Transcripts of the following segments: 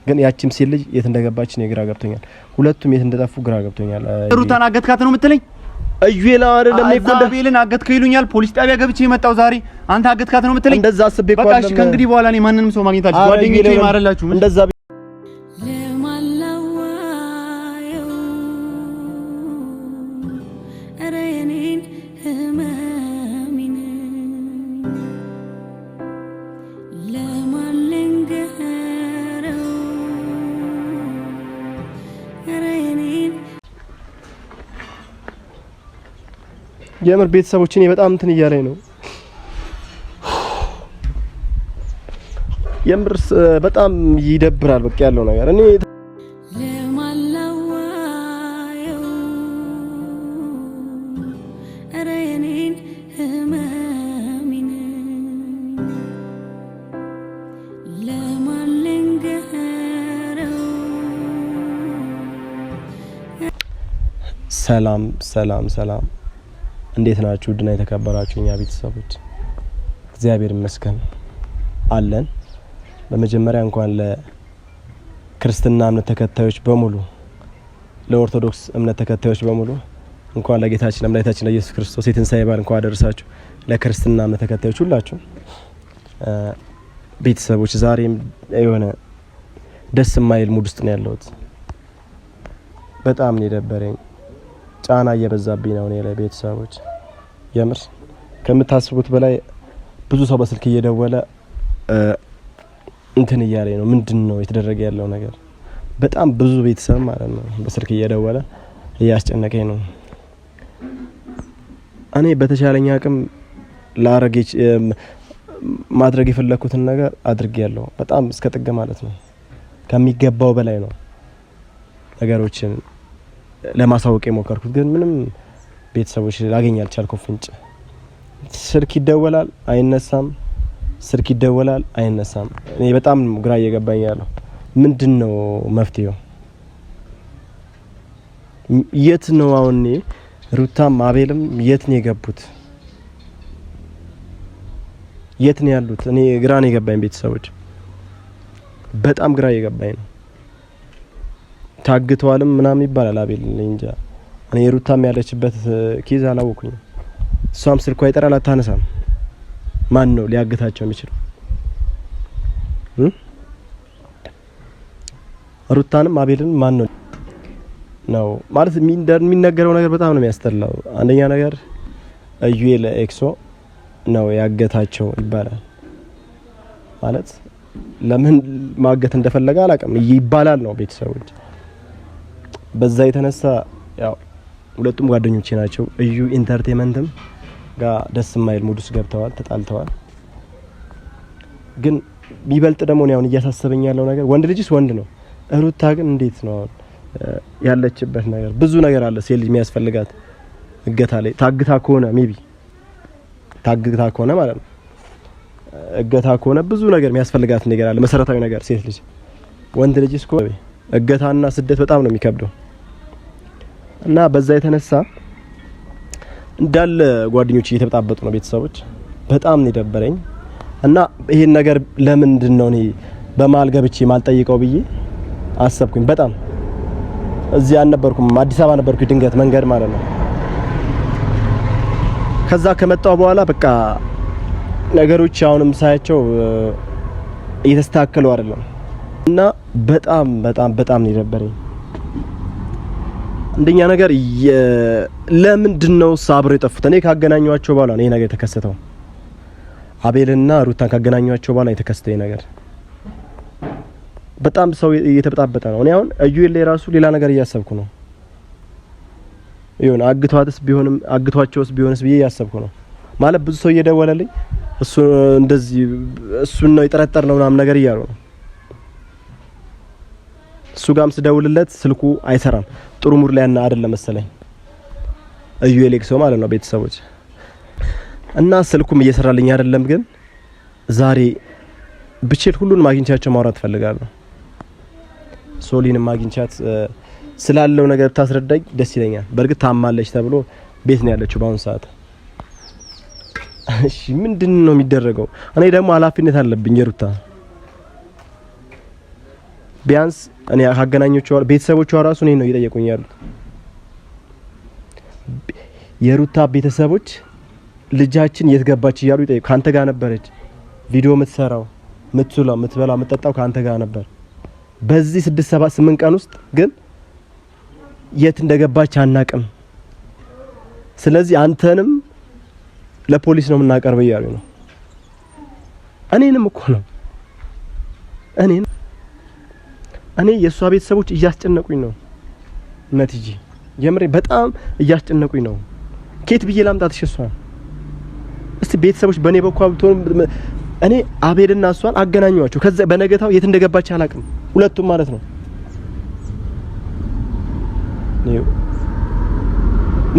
ግን ያቺም ሴት ልጅ የት እንደገባች ነው ግራ ገብቶኛል ሁለቱም የት እንደጠፉ ግራ ገብቶኛል ሩታን አገትካት ነው የምትለኝ እዩላ አይደለም እኮ አቤልን አገትከው ይሉኛል ፖሊስ ጣቢያ ገብቼ የመጣው ዛሬ አንተ አገትካት ነው የምትለኝ እንደዛ አስቤ እኮ በቃ እሺ ከእንግዲህ በኋላ እኔ ማንንም ሰው ማግኘት አልችልም ጓደኞቼ ማረላችሁ እንደዛ የምር ቤተሰቦች እኔ በጣም እንትን እያለኝ ነው የምር በጣም ይደብራል በቃ ያለው ነገር እኔ ሰላም ሰላም ሰላም እንዴት ናችሁ ድና የተከበራችሁ እኛ ቤተሰቦች እግዚአብሔር ይመስገን አለን በመጀመሪያ እንኳን ለክርስትና እምነት ተከታዮች በሙሉ ለኦርቶዶክስ እምነት ተከታዮች በሙሉ እንኳን ለጌታችን ለመድኃኒታችን ለኢየሱስ ክርስቶስ የትንሳኤ በዓል እንኳን አደረሳችሁ ለክርስትና እምነት ተከታዮች ሁላችሁ ቤተሰቦች ዛሬም የሆነ ደስ የማይል ሙድ ውስጥ ነው ያለሁት በጣም ነው የደበረኝ ጫና እየበዛብኝ ነው እኔ ላይ ቤተሰቦች የምር ከምታስቡት በላይ ብዙ ሰው በስልክ እየደወለ እንትን እያለኝ ነው ምንድነው የተደረገ ያለው ነገር በጣም ብዙ ቤተሰብ ማለት ነው በስልክ እየደወለ እያስጨነቀኝ ነው እኔ በተቻለኝ አቅም ላረጋች ማድረግ የፈለኩትን ነገር አድርጌያለሁ በጣም እስከ ጥግ ማለት ነው ከሚገባው በላይ ነው ነገሮችን ለማሳወቅ የሞከርኩት ግን ምንም ቤተሰቦች ላገኝ አልቻልኩም ፍንጭ ስልክ ይደወላል አይነሳም ስልክ ይደወላል አይነሳም እኔ በጣም ግራ እየገባኝ ያለው ምንድነው መፍትሄው የት ነው አሁን ሩታም አቤልም የት ነው የገቡት የት ነው ያሉት እኔ ግራ ነው የገባኝ ቤተሰቦች በጣም ግራ እየገባኝ ነው ታግቷልም ምናምን ይባላል አቤል እንጃ እኔ ሩታም ያለችበት ኬዝ አላወኩኝ እሷም ስልኳ ይጠራል አታነሳም ማን ነው ሊያግታቸው የሚችለው ሩታንም አቤልን ማን ነው ማለት የሚነገረው ነገር በጣም ነው የሚያስጠላው አንደኛ ነገር እዩኤል ኤክሶ ነው ያገታቸው ይባላል ማለት ለምን ማገት እንደፈለገ አላውቅም ይባላል ነው ቤተሰቦች በዛ የተነሳ ያው ሁለቱም ጓደኞቼ ናቸው እዩ ኢንተርቴይንመንትም ጋር ደስ የማይል ሙድ ውስጥ ገብተዋል ተጣልተዋል ግን ቢበልጥ ደግሞ ነው እያሳሰበኝ ያለው ነገር ወንድ ልጅስ ወንድ ነው ሩታ ግን እንዴት ነው ያለችበት ነገር ብዙ ነገር አለ ሴል የሚያስፈልጋት እገታ ላይ ታግታ ከሆነ ሜቢ ታግታ ከሆነ ማለት ነው እገታ ከሆነ ብዙ ነገር የሚያስፈልጋት ነገር አለ መሰረታዊ ነገር ሴት ልጅ ወንድ ልጅስ ከሆነ እገታና ስደት በጣም ነው የሚከብደው እና በዛ የተነሳ እንዳለ ጓደኞች እየተበጣበጡ ነው ቤተሰቦች በጣም ነው የደበረኝ እና ይሄን ነገር ለምንድን ነው እኔ በማል ገብቼ ማልጠይቀው ብዬ አሰብኩኝ በጣም እዚህ አልነበርኩም አዲስ አበባ ነበርኩኝ ድንገት መንገድ ማለት ነው ከዛ ከመጣው በኋላ በቃ ነገሮች አሁንም ሳያቸው እየተስተካከሉ አይደለም እና በጣም በጣም በጣም ነው የደበረኝ አንደኛ ነገር ለምንድነው ሳብሮ የጠፉት እኔ ካገናኙአቸው በኋላ ነው ይሄ ነገር የተከሰተው አቤልና ሩታን ካገናኙአቸው በኋላ የተከሰተው ነገር በጣም ሰው እየተበጣበጠ ነው እኔ አሁን እዩኤል ላይ ራሱ ሌላ ነገር እያሰብኩ ነው ይሁን አግቷትስ ቢሆንም አግቷቸውስ ቢሆንስ ብዬ እያሰብኩ ነው ማለት ብዙ ሰው እየደወለልኝ እሱ እንደዚህ እሱን ነው የጠረጠር ነው ምናምን ነገር እያሉ ነው እሱ ጋርም ስደውልለት ስልኩ አይሰራም ጥሩ ሙድ ላይ አይደለም መሰለኝ እዩኤል ኤክሶ ማለት ነው ቤተሰቦች እና ስልኩም እየሰራልኝ አይደለም ግን ዛሬ ብቻት ሁሉን ማግኝቻቸው ማውራት ፈልጋለሁ ሶሊንም ማግኝቻት ስላለው ነገር ታስረዳኝ ደስ ይለኛል በርግጥ ታማለች ተብሎ ቤት ነው ያለችው በአሁን ሰዓት እሺ ምንድነው የሚደረገው እኔ ደግሞ ኃላፊነት አለብኝ የሩታ ቢያንስ እኔ አገናኞቹ ቤተሰቦቿ ራሱ እኔን ነው እየጠየቁኝ ያሉት። የሩታ ቤተሰቦች ልጃችን የት ገባች እያሉ ይጠይቁ። ካንተ ጋር ነበረች ቪዲዮ የምትሰራው የምትውለው የምትበላው የምትጠጣው ካንተ ጋር ነበር። በዚህ 6 7 8 ቀን ውስጥ ግን የት እንደገባች አናቅም። ስለዚህ አንተንም ለፖሊስ ነው የምናቀርበው እያሉ ነው። እኔንም እኮ ነው እኔ የሷ ቤተሰቦች እያስጨነቁኝ ነው። ነትጂ የምሬ በጣም እያስጨነቁኝ ነው። ኬት ብዬ ላምጣትሽ እሷን? እስቲ ቤተሰቦች በኔ በኩል ብትሆን እኔ አቤልና እሷን አገናኟቸው። ከዛ በነገታው የት እንደገባች አላቅም፣ ሁለቱም ማለት ነው።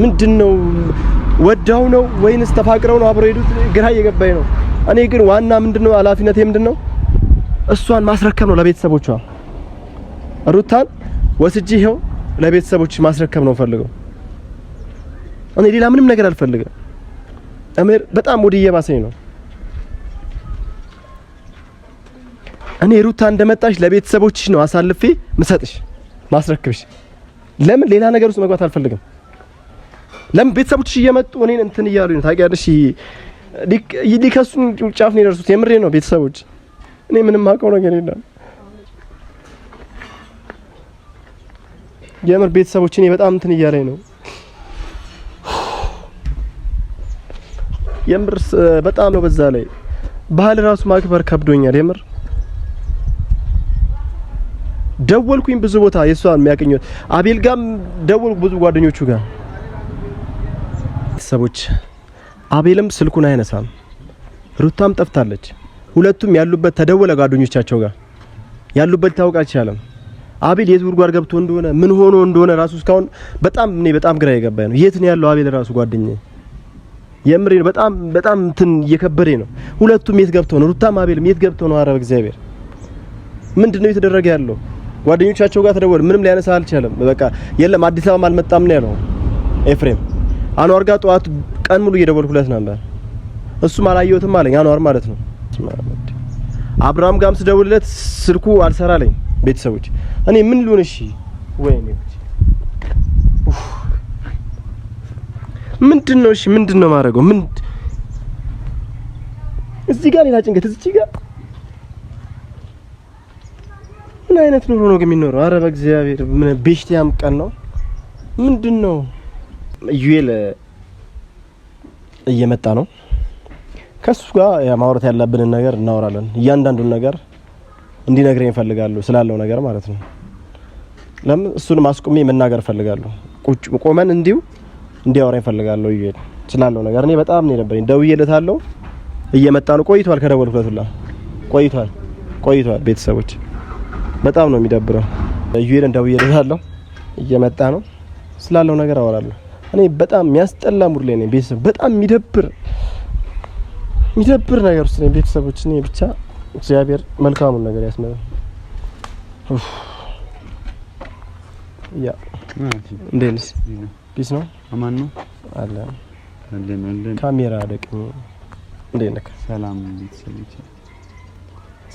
ምንድነው ወዳው ነው ወይንስ ተፋቅረው ነው አብረው ሄዱት? ግራ እየገባኝ ነው። እኔ ግን ዋና ምንድነው ኃላፊነቴ ምንድነው? እሷን ማስረከብ ነው ለቤተሰቦቿ። ሩታን ወስጄ ይሄው ለቤተሰቦች ማስረከብ ነው ፈልገው። እኔ ሌላ ምንም ነገር አልፈልግም። እምር በጣም ወደ እየባሰኝ ነው። እኔ ሩታ እንደመጣሽ ለቤተሰቦችሽ ነው አሳልፌ ምሰጥሽ ማስረክብሽ። ለምን ሌላ ነገር ውስጥ መግባት አልፈልግም። ለምን ቤተሰቦችሽ እየመጡ እኔን እንትን እያሉኝ ነው ታውቂያለሽ። ሊከሱኝ ጫፍ ነው የደረሱት። የምሬ ነው ቤተሰቦች። እኔ ምንም አውቀው ነገር የለም። የምር ቤተሰቦች እኔ በጣም እንትን እያለኝ ነው። የምር በጣም ነው። በዛ ላይ ባህል ራሱ ማክበር ከብዶኛል። የምር ደወልኩኝ ብዙ ቦታ የሷን የሚያገኘው አቤል ጋም ደወልኩ ብዙ ጓደኞቹ ጋር። ቤተሰቦች አቤልም ስልኩን አይነሳም፣ ሩታም ጠፍታለች። ሁለቱም ያሉበት ተደወለ ጓደኞቻቸው ጋር ያሉበት ታውቃ አልቻለም። አቤል የት ጉድጓድ ገብቶ እንደሆነ ምን ሆኖ እንደሆነ ራሱ እስካሁን በጣም ግራ የገባኝ ነው። የት ነው ያለው አቤል ራሱ ጓደኛዬ? የምሬ በጣም እንትን እየከበደኝ ነው። ሁለቱም የት ገብተው ነው? ሩታም አቤልም የት ገብተው ነው? አረብ እግዚአብሔር ምንድነው የተደረገ ያለው? ጓደኞቻቸው ጋር ተደወለ፣ ምንም ሊያነሳ አልቻለም። በቃ የለም አዲስ አበባ አልመጣም ነው ያለው ኤፍሬም። አንዋር ጋር ጠዋት ቀን ሙሉ እየደወልኩለት ነበር፣ እሱም አላየሁትም አለኝ። አንዋር ማለት ነው። አብርሃም ጋርም ስደውልለት ስልኩ አልሰራለኝ። ቤተሰቦች እኔ ምን ልሁን? እሺ ወይኔ ምንድነው? እሺ ምንድነው ማረገው? እዚህ ጋር ሌላ ጭንቀት፣ እዚህ ጋር ምን አይነት ኑሮ ነው የሚኖረው? ኧረ በእግዚአብሔር ምን ቤሽቲያም ቀን ነው ምንድነው? ዩኤል እየመጣ ነው። ከሱ ጋር ማውራት ያለብንን ነገር እናወራለን። እያንዳንዱን ነገር እንዲነግረኝ እፈልጋለሁ ስላለው ነገር ማለት ነው። ለምን እሱንም አስቆሜ መናገር እፈልጋለሁ። ቁጭ ቆመን እንዲያወራኝ እፈልጋለሁ ዩኤል ስላለው ነገር። እኔ በጣም ነው የነበረኝ። ደውዬለታለሁ። እየመጣ ነው። ቆይቷል። ከደወልኩለት ሁላ ቆይቷል። ቤተሰቦች በጣም ነው የሚደብረው። ዩኤልን ደውዬለታለሁ። እየመጣ ነው። ስላለው ነገር አወራለሁ። እኔ በጣም የሚያስጠላ ሙድ ላይ ነኝ። ቤተሰብ በጣም የሚደብር ነገር ውስጥ ነኝ። ቤተሰቦች እኔ ብቻ እግዚአብሔር መልካሙን ነገር ያስመጣ። ያ እንዴት ነሽ? ፒስ ነው? አማን ነው አለ ካሜራ ደቅኝ። እንዴት ነህ? ሰላም ቤተሰቦች፣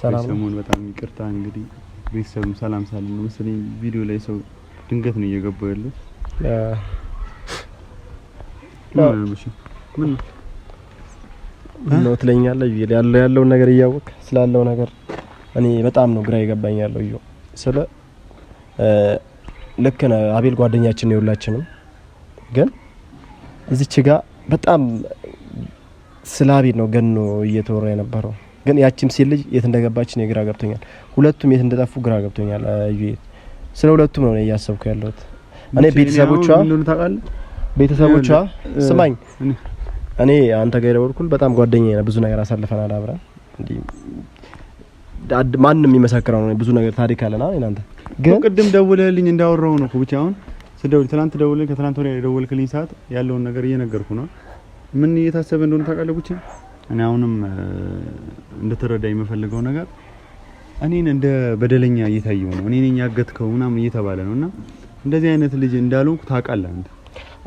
ሰላም። ሰሞኑን በጣም ይቅርታ እንግዲህ ቤተሰብም ሰላም ሳልን ነው መሰለኝ ቪዲዮ ላይ ሰው ድንገት ነው እየገባው ያለው። ምን ነው ትለኛለህ? ያለው ነገር እያወቅህ ስላለው ነገር እኔ በጣም ነው ግራ ይገባኝ ያለው። ስለ ልክ ነህ አቤል ጓደኛችን ነው ሁላችንም። ግን እዚች ጋር በጣም ስለ አቤል ነው ገኖ እየተወራ የነበረው። ግን ያቺም ሴት ልጅ የት እንደገባች ነው ግራ ገብቶኛል። ሁለቱም የት እንደጠፉ ግራ ገብቶኛል። ስለ ሁለቱም ነው እያሰብኩ ያለሁት። እኔ ቤተሰቦቿ ስማኝ፣ እኔ አንተ ጋር የደወልኩት በጣም ጓደኛዬ ነው። ብዙ ነገር አሳልፈናል አብረን። እንዴ ማንንም የሚመሰክረው ነው። ብዙ ነገር ታሪክ አለና እናንተ ግን ቅድም ደውለልኝ እንዳወራው ነው እኮ ብቻ። አሁን ስደውል ትናንት ደውለልኝ፣ ከትናንት ወዲያ የደወልክልኝ ሰዓት ያለውን ነገር እየነገርኩ ነው። ምን እየታሰበ እንደሆነ ታውቃለህ ብቻ። እኔ አሁንም እንድትረዳኝ የምፈልገው ነገር እኔን እንደ በደለኛ እየታየው ነው። እኔ ነኝ ያገትከው ምናምን እየተባለ ነውና እንደዚህ አይነት ልጅ እንዳልሆንኩ ታውቃለህ አንተ።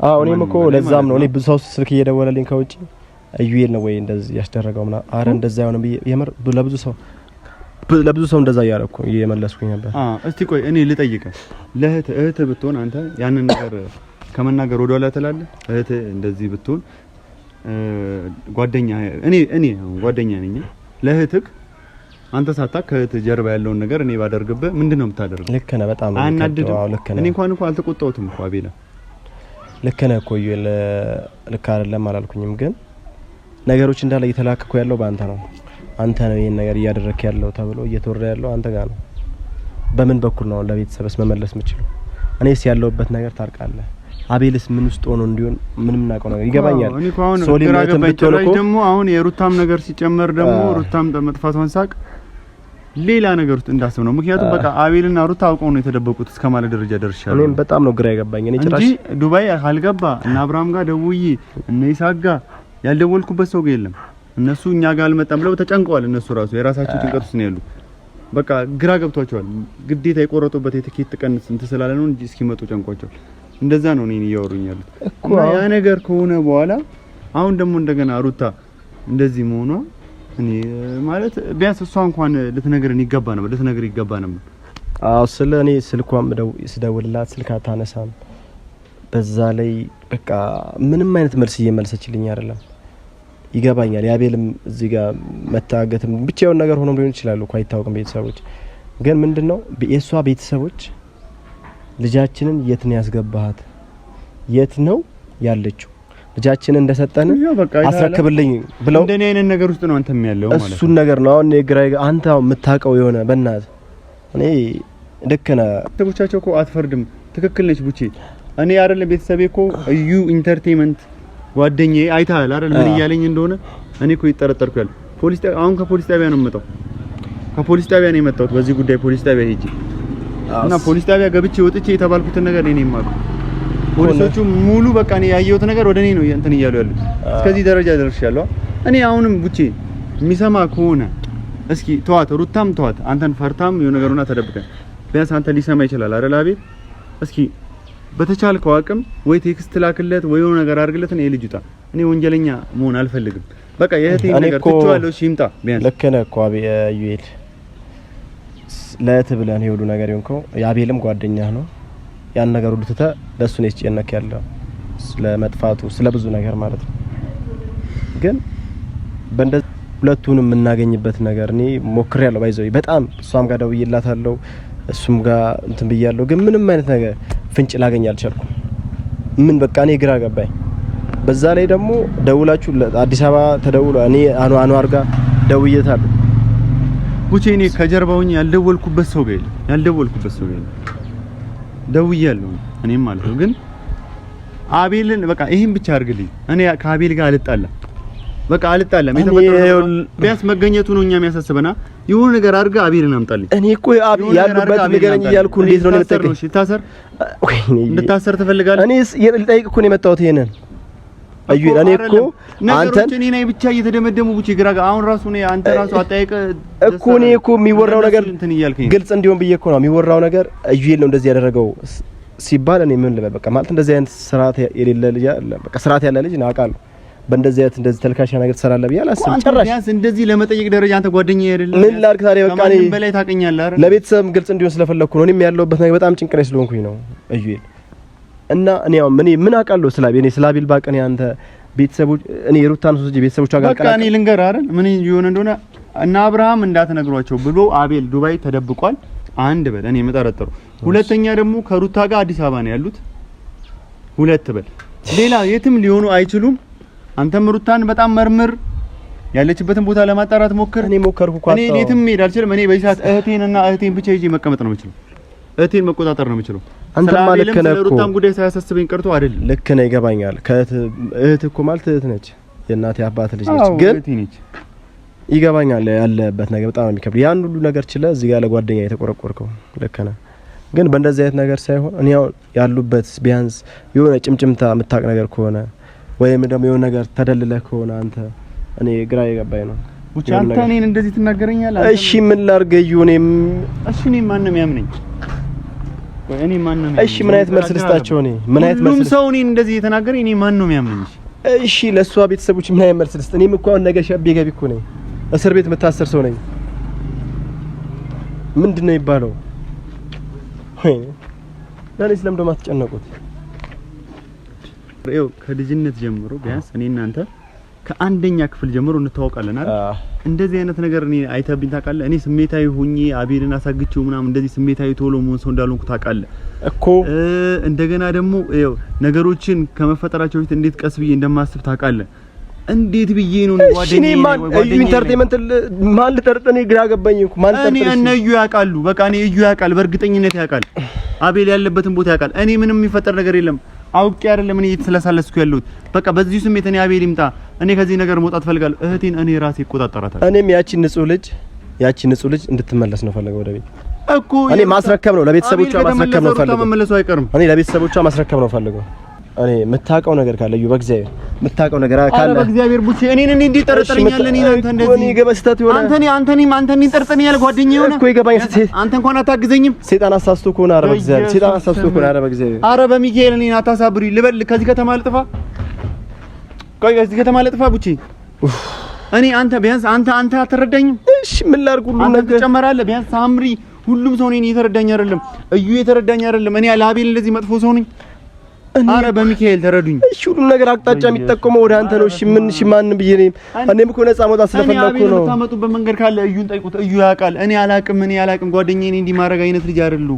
አዎ እኔም እኮ ለዛም ነው እኔ ብዙ ሰው ስልክ እየደወለልኝ ከውጪ እዩኤል ነው ወይ እንደዚህ ያስደረገው ምናምን። አረ እንደዛ አይሆንም ብዬ የምር ለብዙ ሰው ለብዙ ሰው እንደዛ እያደረኩ እየመለስኩኝ ነበር። እስቲ ቆይ እኔ ልጠይቅህ፣ እህት ብትሆን አንተ ያንን ነገር ከመናገር ወደ ኋላ ትላለህ? እህት እንደዚህ ብትሆን ጓደኛ እኔ ጓደኛ ነኝ ለእህትህ አንተ ሳታውቅ ከእህት ጀርባ ያለውን ነገር እኔ ባደርግብህ ምንድነው የምታደርገው? ልክ ነህ፣ በጣም አናድድም? ልክ ነህ። እኔ እንኳን አልተቆጣሁትም እኮ አቤላ። ልክ ነህ እኮ ልክ አይደለም አላልኩኝም፣ ግን ነገሮች እንዳለ እየተላከኩ ያለው በአንተ ነው። አንተ ነው ይሄን ነገር እያደረክ ያለው ተብሎ እየተወራ ያለው አንተ ጋር ነው። በምን በኩል ነው ለቤተሰብስ መመለስ የምችለው? እኔስ ያለውበት ነገር ታርቃለህ። አቤልስ ምን ውስጥ ሆኖ እንዲሆን ምንም እናውቀው ነገር ይገባኛል። ሶሊም ደግሞ አሁን የሩታም ነገር ሲጨመር ደግሞ ሩታም መጥፋቷን ሳቅ ሌላ ነገር ውስጥ እንዳስብ ነው። ምክንያቱም በቃ አቤልና ሩታ አውቀው ነው የተደበቁት እስከማለት ደረጃ ደርሻለሁ። እኔም በጣም ነው ግራ የገባኝ። እኔ ጭራሽ ዱባይ አልገባ እና አብርሃም ጋር ደውዬ እነ ይሳቅ ጋር ያልደወልኩበት ሰው ጋር የለም። እነሱ እኛ ጋር አልመጣም ብለው ተጨንቀዋል። እነሱ ራሱ የራሳቸው ጭንቀት ውስጥ ነው ያሉት። በቃ ግራ ገብቷቸዋል። ግዴታ የቆረጡበት የትኬት ቀን እንት ስላለ ነው እንጂ እስኪመጡ ጨንቋቸዋል። እንደዛ ነው እኔን እያወሩኝ ያሉት እና ያ ነገር ከሆነ በኋላ አሁን ደግሞ እንደገና ሩታ እንደዚህ መሆኗ እኔ ማለት ቢያንስ እሷ እንኳን ልትነግረን ይገባ ነበር። አዎ ስለ እኔ ስልኳም ስደውልላት ስልክ አታነሳም። በዛ ላይ በቃ ምንም አይነት መልስ እየመለሰችልኝ አይደለም። ይገባኛል። ያቤልም እዚህ ጋር መታገትም ብቻውን ነገር ሆኖ ሊሆን ይችላል እኮ አይታወቅም። ቤተሰቦች ግን ምንድነው የሷ ቤተሰቦች ልጃችንን የት ነው ያስገባሃት? የት ነው ያለችው? ልጃችንን እንደሰጠን አስረክብልኝ ብለው እንደኔ አይነት ነገር ውስጥ ነው አንተም ያለው ማለት ነው። እሱን ነገር ነው አሁን የግራይ አንተ የምታውቀው የሆነ በእናትህ እኔ ልክ ነህ። ቤተሰቦቻቸው እኮ አትፈርድም። ትክክል ነች ቡቼ። እኔ አይደለም ቤተሰቤ እኮ እዩ ኢንተርቴይንመንት ጓደኛዬ አይታል አይደል ምን እያለኝ እንደሆነ እኔ እኮ ይጠረጠርኩ ያለ ፖሊስ አሁን ከፖሊስ ጣቢያ ነው የመጣው። ከፖሊስ ጣቢያ ነው የመጣሁት። በዚህ ጉዳይ ፖሊስ ጣቢያ ሄጄ እና ፖሊስ ጣቢያ ገብቼ ወጥቼ የተባልኩትን ነገር እኔ የማውቀው ፖሊሶቹ ሙሉ በቃ እኔ ያየሁት ነገር ወደ እኔ ነው እንትን እያሉ ያሉት። እስከዚህ ደረጃ ደርሻለሁ። እኔ አሁንም ቡቼ የሚሰማ ከሆነ እስኪ ተዋት፣ ሩታም ተዋት። አንተን ፈርታም የሆነ ነገሩና ተደብቀን ቢያንስ አንተ ሊሰማ ይችላል አይደል አቤል? እስኪ በተቻልከው አቅም ወይ ቴክስት ላክለት ወይ የሆነ ነገር አድርግለት። እኔ ልጅ ውጣ። እኔ ወንጀለኛ መሆን አልፈልግም። በቃ የእህቴን ነገር ትቼዋለሁ። እሺ ይምጣ ቢያንስ። ልክ ነህ እኮ አቤል፣ ለእህትህ ብለህ ሁሉ ነገር ይሆንከው። የአቤልም ጓደኛህ ነው። ያን ነገር ሁሉ ትተህ ለእሱ ነው የተጨነክ ያለው ስለመጥፋቱ ስለ ብዙ ነገር ማለት ነው። ግን በእንደዚህ ሁለቱንም የምናገኝበት ነገር እኔ ሞክሬያለሁ። ባይዘው በጣም እሷም ጋር ደውዬላታለሁ እሱም ጋር እንትን ብያለሁ። ግን ምንም አይነት ነገር ፍንጭ ላገኝ አልቻልኩም። ምን በቃ እኔ ግራ ገባኝ። በዛ ላይ ደግሞ ደውላችሁ አዲስ አበባ ተደውሎ እኔ አንዋር ጋር ደውዬታለሁ። ቡቼ እኔ ከጀርባውኝ ያልደወልኩበት ሰው ጋር ደውያለሁ እኔም ማለት ነው። ግን አቤልን በቃ ይሄን ብቻ አድርግልኝ። እኔ ከአቤል ጋር አልጣላም። በቃ አልጣላም። የተፈጠረው ቢያንስ መገኘቱ ነው እኛ የሚያሳስበና የሆነ ነገር አድርጋ አቤልን አምጣልኝ። እኔ እኮ አቤል ያሉበት ንገረኝ እያልኩ እንዴት ነው የምትጠይቀኝ? እንድታሰር ትፈልጋለህ? እኔ ልጠይቅ እኮ ነው የመጣሁት ይሄንን እኔ እኮ አንተን እኔ ነኝ ብቻ እየተደመደሙ ቡቼ ግራ አሁን ራሱ ነው አንተ ራሱ አጠያየቀ እኮ እኔ እኮ የሚወራው ነገር ግልጽ እንዲሆን ብዬ እኮ ነው የሚወራው ነገር እዩል ነው እንደዚህ ያደረገው ሲባል እኔ ምን ልበል በቃ ማለት እንደዚህ አይነት ስርዓት የሌለ ልጅ በቃ ስርዓት ያለ ልጅ ነው አውቃለሁ። በእንደዚህ አይነት እንደዚህ ተልካሻ ነገር ትሰራለህ ብዬ አላስብም ጭራሽ። ቢያንስ እንደዚህ ለመጠየቅ ደረጃ አንተ ጓደኛዬ አይደለም። ምን ላድርግ ታዲያ በቃ እኔ በላይ ታውቀኛለህ አይደል? ለቤተሰብ ግልጽ እንዲሆን ስለፈለኩ ነው። እኔም ያለሁበት ነገር በጣም ጭንቅ ላይ ስለሆንኩኝ ነው እዩል እና እኔ ምን አውቃለሁ ስላቤል እኔ ስላቤል ባቀን ያንተ ቤተሰቦች እኔ ሩታን ሶስት ቤተሰቦች ጋር በቃ እኔ ልንገርህ አይደል ምን ይሆነ እንደሆነ እና አብርሃም እንዳትነግሯቸው ብሎ አቤል ዱባይ ተደብቋል። አንድ በል እኔ መጠረጠሩ። ሁለተኛ ደግሞ ከሩታ ጋር አዲስ አበባ ነው ያሉት። ሁለት በል ሌላ የትም ሊሆኑ አይችሉም። አንተም ሩታን በጣም መርምር፣ ያለችበትን ቦታ ለማጣራት ሞክር። እኔ ሞከርኩ እኮ እኔ የትም መሄድ አልችልም። እኔ በዚህ ሰዓት እህቴን ብቻ ይዤ መቀመጥ ነው የምችለው። እህቴን መቆጣጠር ነው የምችለው። አንተ ማለት ነው ሩታም ጉዳይ ሳያሳስበኝ ቀርቶ አይደለም። ልክ ነው ይገባኛል። እህት እኮ ማለት እህት ነች፣ የእናቴ አባት ልጅ ነች። ግን ይገባኛል ያለበት ነገር በጣም የሚከብድ ያን ሁሉ ነገር ችለ እዚህ ጋር ለጓደኛ የተቆረቆርከው ልክ ነህ። ግን በእንደዚህ አይነት ነገር ሳይሆን እኔ ያሉበት ቢያንስ የሆነ ጭምጭምታ የምታውቅ ነገር ከሆነ ወይም ደግሞ የሆነ ነገር ተደልለህ ከሆነ አንተ እኔ ግራ የገባኝ ነው። ብቻ አንተ እኔን እንደዚህ ትናገረኛለህ? እሺ ምን ላድርግ? እኔም እኔ ማንም ያምነኝ እኔ ማንም እሺ ምን አይነት መልስ ልስጣቸው? እኔ ምን አይነት መልስ ሰው እኔን እንደዚህ እየተናገረ እኔ ማንም ያምነኝ? እሺ ለሷ ቤተሰቦች ምን አይነት መልስ ልስጥ? እኔም እኮ አሁን ነገ ሸቤ ገቢ እኮ ነኝ፣ እስር ቤት መታሰር ሰው ነኝ። ምንድነው ይባለው? ወይ ለኔ ስለምዶ ማትጨነቁት? ይኸው ከልጅነት ጀምሮ ቢያንስ እኔ እናንተ ከአንደኛ ክፍል ጀምሮ እንተዋወቃለን አይደል? እንደዚህ አይነት ነገር እኔ አይተብኝ ታውቃለህ? እኔ ስሜታዊ ሆኜ አቤልን አሳግቼው ምናምን እንደዚህ ስሜታዊ ቶሎ መሆን ሰው እንዳልሆንኩ ታውቃለህ እኮ። እንደገና ደግሞ ይኸው ነገሮችን ከመፈጠራቸው በፊት እንዴት ቀስ ብዬ እንደማስብ ታውቃለህ? እንዴት ብዬ ነው ጓደኛዬ ኢንተርቴይንመንት ማን ልጠርጥኔ ግራ ገባኝ እኮ። ማን እኔ እነዩ ያውቃሉ። በቃ እኔ እዩ ያውቃል፣ በእርግጠኝነት ያውቃል። አቤል ያለበትን ቦታ ያውቃል። እኔ ምንም የሚፈጠር ነገር የለም። አውቄ አይደለም እኔ እየተሰለሳለስኩ ያለሁት። በቃ በዚህ ስሜት እኔ አቤል ይምጣ፣ እኔ ከዚህ ነገር መውጣት ፈልጋለሁ። እህቴን እኔ ራሴ እቆጣጠራታለሁ። እኔም ያቺን ንጹህ ልጅ እንድትመለስ ነው ፈልገው ወደ ቤት እኮ። እኔ ማስረከብ ነው ለቤተሰቦቿ ማስረከብ ነው ፈልገው። ተመለሱ አይቀርም። እኔ ለቤተሰቦቿ ማስረከብ ነው ፈልገው። እኔ የምታውቀው ነገር ካለ እዩ በእግዚአብሔር የምታውቀው ነገር ካለ አረ በእግዚአብሔር ቡቼ እኔን እንዴት ጠርጥረኛለህ? እኔ አንተ እንደዚህ እኔ ገበስተት ይሆናል። አንተን ጠርጥረኛል ጓደኛዬ ሆነ እኮ ይገባኝ። አንተ እንኳን አታግዘኝም። ሰይጣን አሳስቶ ከሆነ አረ በእግዚአብሔር ሰይጣን አሳስቶ ከሆነ አረ በእግዚአብሔር አረ በሚካኤል እኔን አታሳብሪ። ልበል ከዚህ ከተማ ልጥፋ። ቆይ ከዚህ ከተማ ልጥፋ ቡቼ። እኔ አንተ ቢያንስ አንተ አትረዳኝም። እሺ ምን ላድርግ? ሁሉ ነገር ነገር ትጨመራለህ። ቢያንስ ሳምሪ ሁሉም ሰው እኔን እየተረዳኝ አይደለም። እዩ እየተረዳኝ አይደለም። እኔ ለአቤል እንደዚህ መጥፎ ሰው ነኝ? አረ በሚካኤል ተረዱኝ። እሺ ሁሉም ነገር አቅጣጫ የሚጠቆመው ወደ አንተ ነው። እሺ ማን ብዬ ነኝ? እኔም እኮ ነፃ መውጣት ስለፈለኩ ነው። እኔ የምታመጡበት መንገድ ካለ እዩን ጠይቁት። እዩ ያውቃል። እኔ አላቅም። ጓደኛዬ እንዲህ ማድረግ አይነት ልጅ አይደሉ።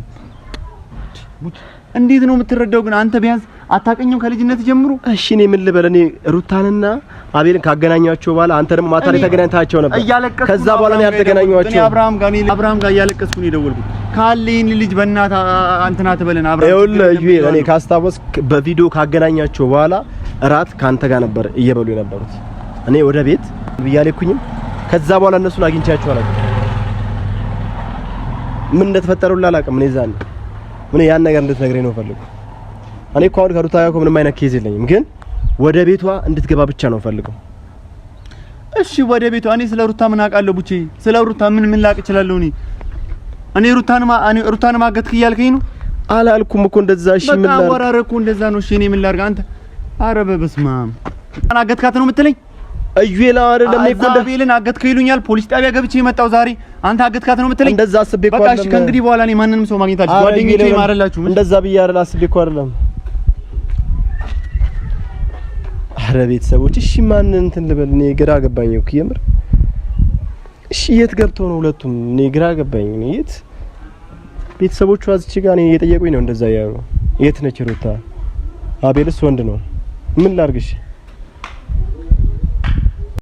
እንዴት ነው የምትረዳው ግን? አንተ ቢያንስ አታውቅኝም ከልጅነት ጀምሮ? እሺ እኔ ምን ልበል? እኔ ሩታንና አቤልን ካገናኛቸው በኋላ አንተ ደግሞ ማታ ላይ ተገናኝታቸው ነበር። ከዛ በኋላ ነው ያልተገናኙአቸው። እኔ አብርሃም ጋር እያለቀስኩ ነው የደወልኩት። ካለኝ ልጅ በእናትህ አንተና ተበለን አብርሃም። ይኸውልህ እኔ ካስታወስክ በቪዲዮ ካገናኛቸው በኋላ እራት ካንተ ጋር ነበር እየበሉ የነበሩት። እኔ ወደ ቤት ብያለኩኝም ከዛ በኋላ እነሱን አግኝቻቸው አላውቅም። ምን እንደተፈጠረው አላውቅም። እኔ ያን ነገር እንድትነግረኝ ነው ፈልጉ። እኔ እኮ አሁን ከሩታ ጋር ምንም አይነት ኬዝ የለኝም፣ ግን ወደ ቤቷ እንድትገባ ብቻ ነው ፈልገው። እሺ ወደ ቤቷ። እኔ ስለ ሩታ ምን አውቃለሁ ቡቼ? ስለ ሩታ ምን ላቅ እችላለሁ? እኔ ሩታን ማገትክ እያልከኝ ነው? አላልኩም እኮ እንደዛ። እሺ ምን ላድርግ? አወራረኩ እንደዛ ነው። እሺ እኔ ምን ላድርግ? አንተ አረ በስመ አብ አገትካት ነው የምትለኝ? እዩላ አይደለም እኮ አቤልን አገትከው ይሉኛል። ፖሊስ ጣቢያ ገብቼ የመጣው ዛሬ አንተ አገትካት ነው የምትለኝ? እንደዛ አስቤ እኮ አይደለም። በቃ እሺ ከእንግዲህ በኋላ እኔ ማንንም ሰው ማግኘት አልችልም። ጓደኞቼ ማረላችሁ እንደዛ ብዬ አይደል አስቤ እኮ አይደለም። አረ ቤተሰቦች እሺ ማንን እንትን ልበል? እኔ ግራ ገባኝ እኮ የምር። እሺ የት ገብተው ነው ሁለቱም? እኔ ግራ ገባኝ። እኔ የት ቤተሰቦቿ እዚህ ጋር እኔ እየጠየቁኝ ነው እንደዛ ያሉ። የት ነች ሩታ? አቤልስ ወንድ ነው። ምን ላድርግሽ?